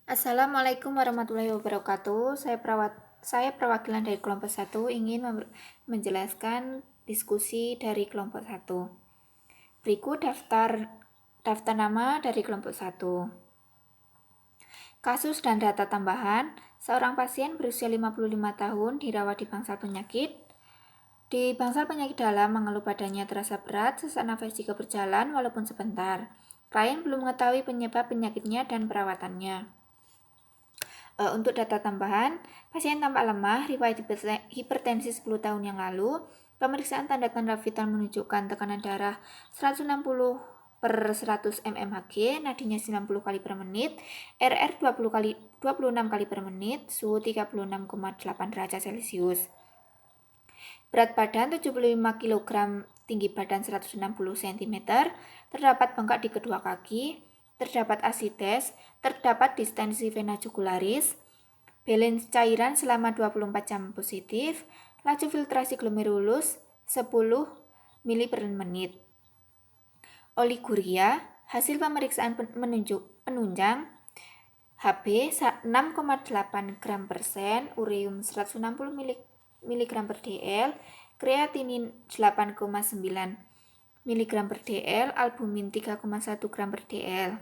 Assalamualaikum warahmatullahi wabarakatuh. Saya perwakilan dari kelompok 1 ingin menjelaskan diskusi dari kelompok 1. Berikut daftar nama dari kelompok 1. Kasus dan data tambahan, seorang pasien berusia 55 tahun dirawat di bangsal penyakit. Di bangsal penyakit dalam mengeluh badannya terasa berat, sesak nafas jika berjalan walaupun sebentar. Klien belum mengetahui penyebab penyakitnya dan perawatannya. Untuk data tambahan, pasien tampak lemah, riwayat hipertensi 10 tahun yang lalu, pemeriksaan tanda-tanda vital menunjukkan tekanan darah 160 per 100 mmHg, nadinya 90 kali per menit, RR 26 kali per menit, suhu 36,8 derajat Celcius. Berat badan 75 kg, tinggi badan 160 cm, terdapat bengkak di kedua kaki, terdapat asites, terdapat distensi vena jugularis, balance cairan selama 24 jam positif, laju filtrasi glomerulus 10 ml per menit. Oliguria, hasil pemeriksaan penunjang Hb 6,8 gram persen, ureum 160 mg per dl, kreatinin 8,9 mg per dl, albumin 3,1 gram per dl.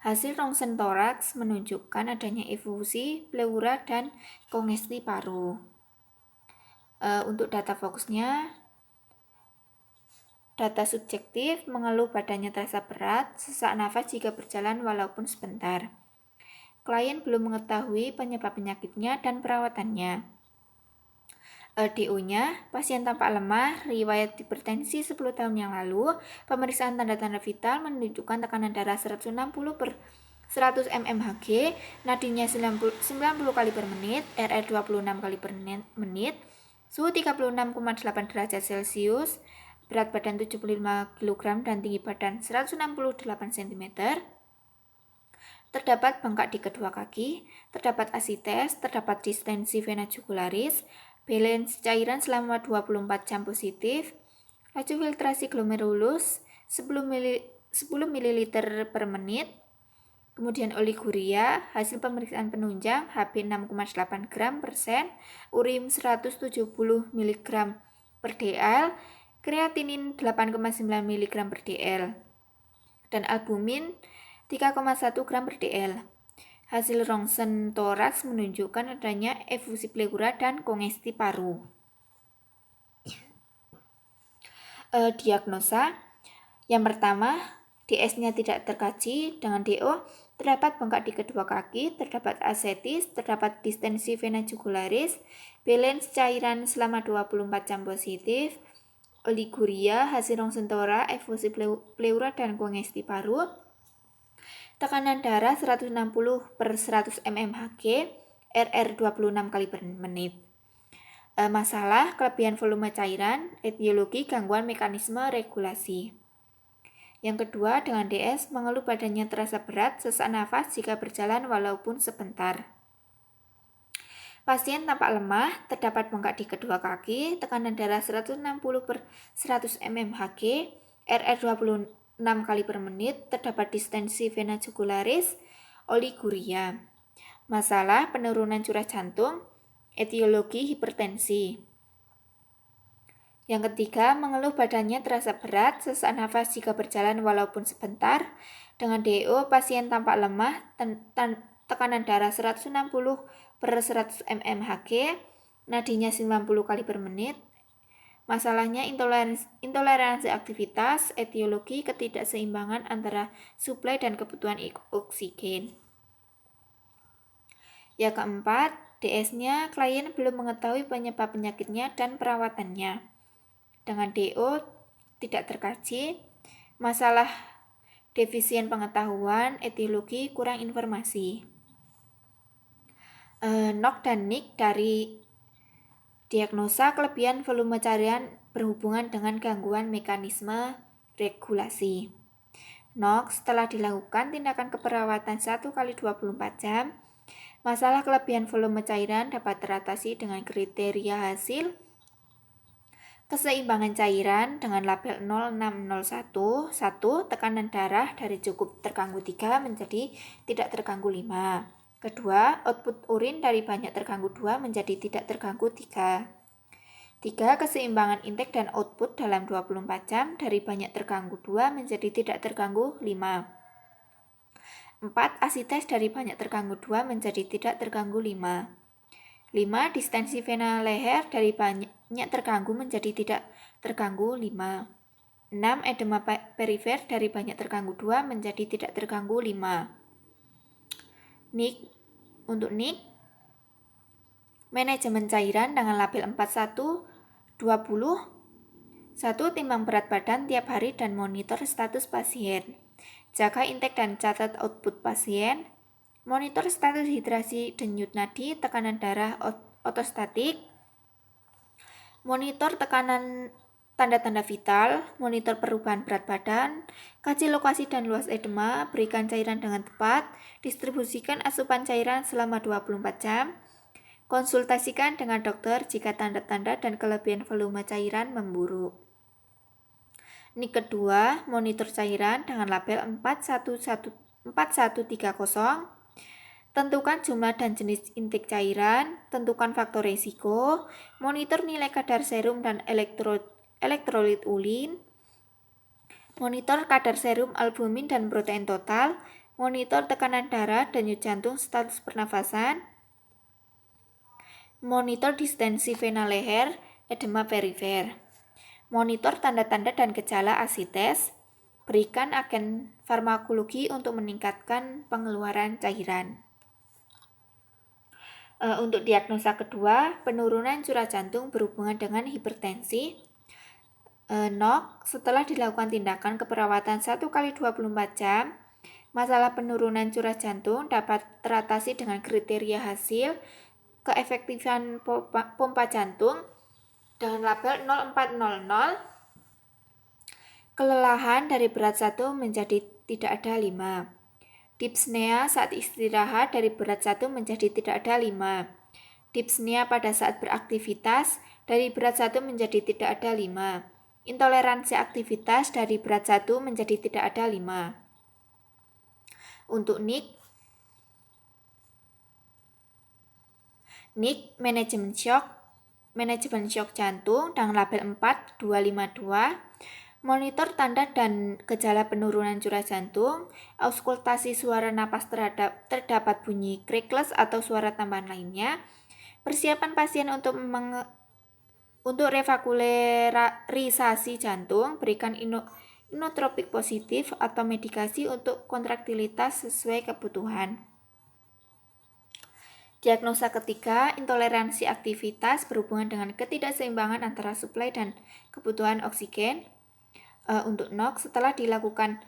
Hasil rongsen toraks menunjukkan adanya efusi, pleura, dan kongesti paru. Untuk data fokusnya, data subjektif, mengeluh badannya terasa berat, sesak nafas jika berjalan walaupun sebentar. Klien belum mengetahui penyebab penyakitnya dan perawatannya. DO-nya, pasien tampak lemah, riwayat hipertensi 10 tahun yang lalu, pemeriksaan tanda-tanda vital menunjukkan tekanan darah 160 per 100 mmHg, nadinya 90 kali per menit, RR 26 kali per menit, suhu 36,8 derajat Celcius, berat badan 75 kg dan tinggi badan 168 cm. Terdapat bengkak di kedua kaki, terdapat asites, terdapat distensi vena jugularis, balance cairan selama 24 jam positif, laju filtrasi glomerulus 10 ml per menit, kemudian oliguria, hasil pemeriksaan penunjang Hb 6,8 gram persen, ureum 170 mg per dl, kreatinin 8,9 mg per dl, dan albumin 3,1 gram per dl. Hasil rongsen toraks menunjukkan adanya efusi pleura dan kongesti paru. Diagnosa yang pertama, DS-nya tidak terkaji dengan DO, terdapat bengkak di kedua kaki, terdapat asetis, terdapat distensi vena jugularis, balance cairan selama 24 jam positif, oliguria, hasil rongsen toraks, efusi pleura dan kongesti paru, tekanan darah 160 per 100 mmHg, RR 26 kali per menit. Masalah kelebihan volume cairan, etiologi gangguan mekanisme regulasi. Yang kedua, dengan DS, mengeluh badannya terasa berat, sesak nafas jika berjalan walaupun sebentar. Pasien tampak lemah, terdapat bengkak di kedua kaki, tekanan darah 160 per 100 mmHg, RR 26 kali per menit, terdapat distensi vena jugularis, oliguria. Masalah penurunan curah jantung, etiologi hipertensi. Yang ketiga, mengeluh badannya terasa berat, sesak nafas jika berjalan walaupun sebentar. Dengan DO, pasien tampak lemah, tekanan darah 160 per 100 mmHg, nadinya 90 kali per menit. Masalahnya intoleransi aktivitas, etiologi ketidakseimbangan antara suplai dan kebutuhan oksigen. Yang keempat, DS-nya klien belum mengetahui penyebab penyakitnya dan perawatannya. Dengan DO tidak terkaji, masalah defisien pengetahuan, etiologi kurang informasi. NOK dan NIK dari diagnosa kelebihan volume cairan berhubungan dengan gangguan mekanisme regulasi. NOK setelah dilakukan tindakan keperawatan 1 kali 24 jam, masalah kelebihan volume cairan dapat teratasi dengan kriteria hasil Keseimbangan cairan dengan label 0601, 1, tekanan darah dari cukup terganggu 3 menjadi tidak terganggu 5. Kedua, output urin dari banyak terganggu 2 menjadi tidak terganggu 3. 3. Keseimbangan intake dan output dalam 24 jam dari banyak terganggu 2 menjadi tidak terganggu 5. 4. Asites dari banyak terganggu 2 menjadi tidak terganggu 5. 5. Distensi vena leher dari banyak terganggu menjadi tidak terganggu 5. 6. Edema perifer dari banyak terganggu 2 menjadi tidak terganggu 5. NIC. Untuk NIC, manajemen cairan dengan label 4120. 1. Timbang berat badan tiap hari dan monitor status pasien. Jaga intake dan catat output pasien. Monitor status hidrasi denyut nadi, tekanan darah ortostatik. Monitor tekanan tanda-tanda vital, monitor perubahan berat badan, kaji lokasi dan luas edema, berikan cairan dengan tepat, distribusikan asupan cairan selama 24 jam, konsultasikan dengan dokter jika tanda-tanda dan kelebihan volume cairan memburuk. NIC kedua, monitor cairan dengan label 4130. Tentukan jumlah dan jenis intake cairan, tentukan faktor resiko, monitor nilai kadar serum dan elektrolit urin, monitor kadar serum albumin dan protein total, monitor tekanan darah, denyut jantung, status pernafasan, monitor distensi vena leher, edema perifer, monitor tanda-tanda dan gejala asites, berikan agen farmakologi untuk meningkatkan pengeluaran cairan. Untuk diagnosa kedua, penurunan curah jantung berhubungan dengan hipertensi. NOC, setelah dilakukan tindakan keperawatan 1x24 jam, masalah penurunan curah jantung dapat teratasi dengan kriteria hasil keefektifan pompa jantung dengan label 0400. Kelelahan dari berat 1 menjadi tidak ada 5. Dyspnea saat istirahat dari berat 1 menjadi tidak ada 5. Dyspnea pada saat beraktivitas dari berat 1 menjadi tidak ada 5. Intoleransi aktivitas dari berat 1 menjadi tidak ada 5. Untuk NIC, manajemen shock jantung dengan label 4252. Monitor tanda dan gejala penurunan curah jantung, auskultasi suara napas terdapat bunyi crackless atau suara tambahan lainnya, persiapan pasien untuk revaskularisasi jantung, berikan inotropik positif atau medikasi untuk kontraktilitas sesuai kebutuhan. Diagnosa ketiga, intoleransi aktivitas berhubungan dengan ketidakseimbangan antara suplai dan kebutuhan oksigen. Untuk NOC, setelah dilakukan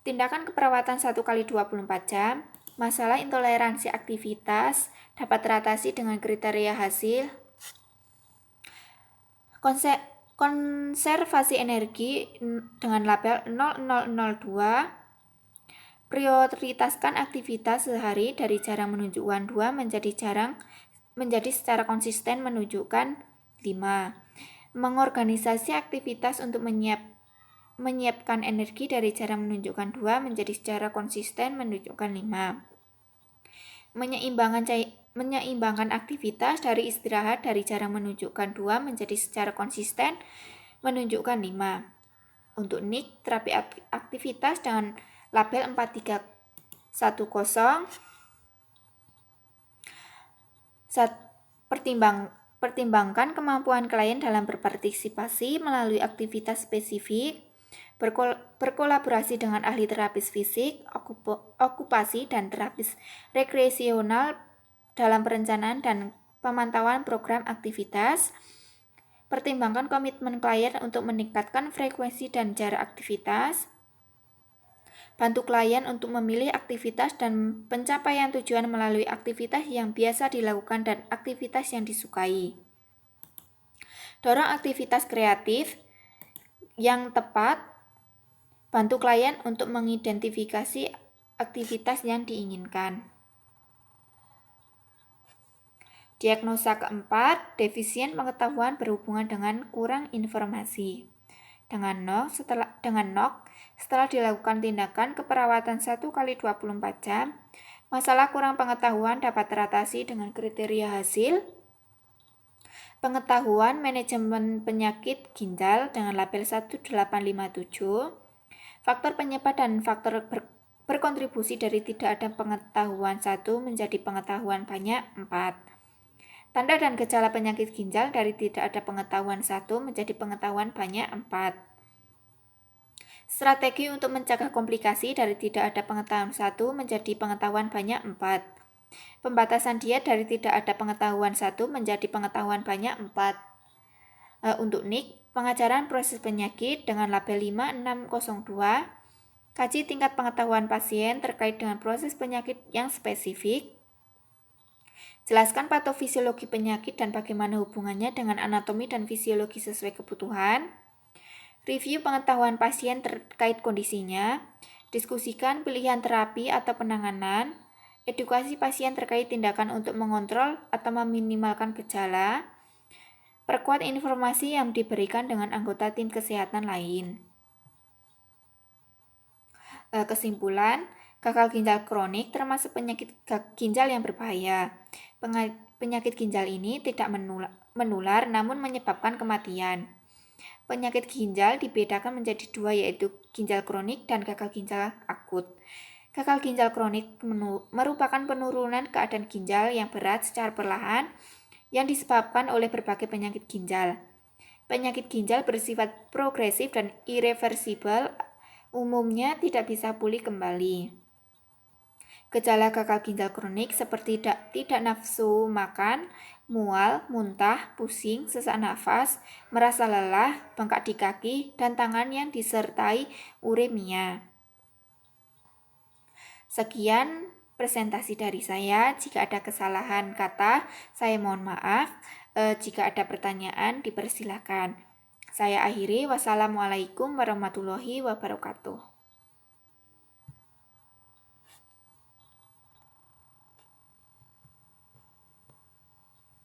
tindakan keperawatan 1x24 jam, masalah intoleransi aktivitas dapat teratasi dengan kriteria hasil konservasi energi dengan label 0002. Prioritaskan aktivitas sehari dari jarang menunjukkan 2 menjadi secara konsisten menunjukkan 5. Mengorganisasi aktivitas untuk menyiapkan energi dari jarang menunjukkan 2 menjadi secara konsisten menunjukkan 5. Menyeimbangkan aktivitas dari istirahat dari jarang menunjukkan 2 menjadi secara konsisten menunjukkan 5. Untuk NIC, terapi aktivitas dengan label 4310. Pertimbangkan kemampuan klien dalam berpartisipasi melalui aktivitas spesifik, berkolaborasi dengan ahli terapis fisik, okupasi, dan terapis rekreasional dalam perencanaan dan pemantauan program aktivitas. Pertimbangkan komitmen klien untuk meningkatkan frekuensi dan jarak aktivitas. Bantu klien untuk memilih aktivitas dan pencapaian tujuan melalui aktivitas yang biasa dilakukan dan aktivitas yang disukai. Dorong aktivitas kreatif yang tepat. Bantu klien untuk mengidentifikasi aktivitas yang diinginkan. Diagnosa keempat, defisien pengetahuan berhubungan dengan kurang informasi. Dengan NOK, setelah dilakukan tindakan keperawatan 1x24 jam, masalah kurang pengetahuan dapat teratasi dengan kriteria hasil pengetahuan manajemen penyakit ginjal dengan label 1857, faktor penyebab dan faktor berkontribusi dari tidak ada pengetahuan 1 menjadi pengetahuan banyak 4. Tanda dan gejala penyakit ginjal dari tidak ada pengetahuan 1 menjadi pengetahuan banyak 4. Strategi untuk mencegah komplikasi dari tidak ada pengetahuan 1 menjadi pengetahuan banyak 4. Pembatasan diet dari tidak ada pengetahuan 1 menjadi pengetahuan banyak 4. Untuk NIK, pengajaran proses penyakit dengan label 5602, kaji tingkat pengetahuan pasien terkait dengan proses penyakit yang spesifik. Jelaskan patofisiologi penyakit dan bagaimana hubungannya dengan anatomi dan fisiologi sesuai kebutuhan. Review pengetahuan pasien terkait kondisinya. Diskusikan pilihan terapi atau penanganan. Edukasi pasien terkait tindakan untuk mengontrol atau meminimalkan gejala. Perkuat informasi yang diberikan dengan anggota tim kesehatan lain. Kesimpulan, gagal ginjal kronik termasuk penyakit ginjal yang berbahaya. Penyakit ginjal ini tidak menular namun menyebabkan kematian. Penyakit ginjal dibedakan menjadi dua, yaitu ginjal kronik dan gagal ginjal akut. Gagal ginjal kronik merupakan penurunan keadaan ginjal yang berat secara perlahan yang disebabkan oleh berbagai penyakit ginjal. Penyakit ginjal bersifat progresif dan irreversibel, umumnya tidak bisa pulih kembali. Gejala gagal ginjal kronik seperti tidak nafsu makan, mual, muntah, pusing, sesak nafas, merasa lelah, bengkak di kaki, dan tangan yang disertai uremia. Sekian presentasi dari saya. Jika ada kesalahan kata, saya mohon maaf. Jika ada pertanyaan, dipersilakan. Saya akhiri. Wassalamualaikum warahmatullahi wabarakatuh.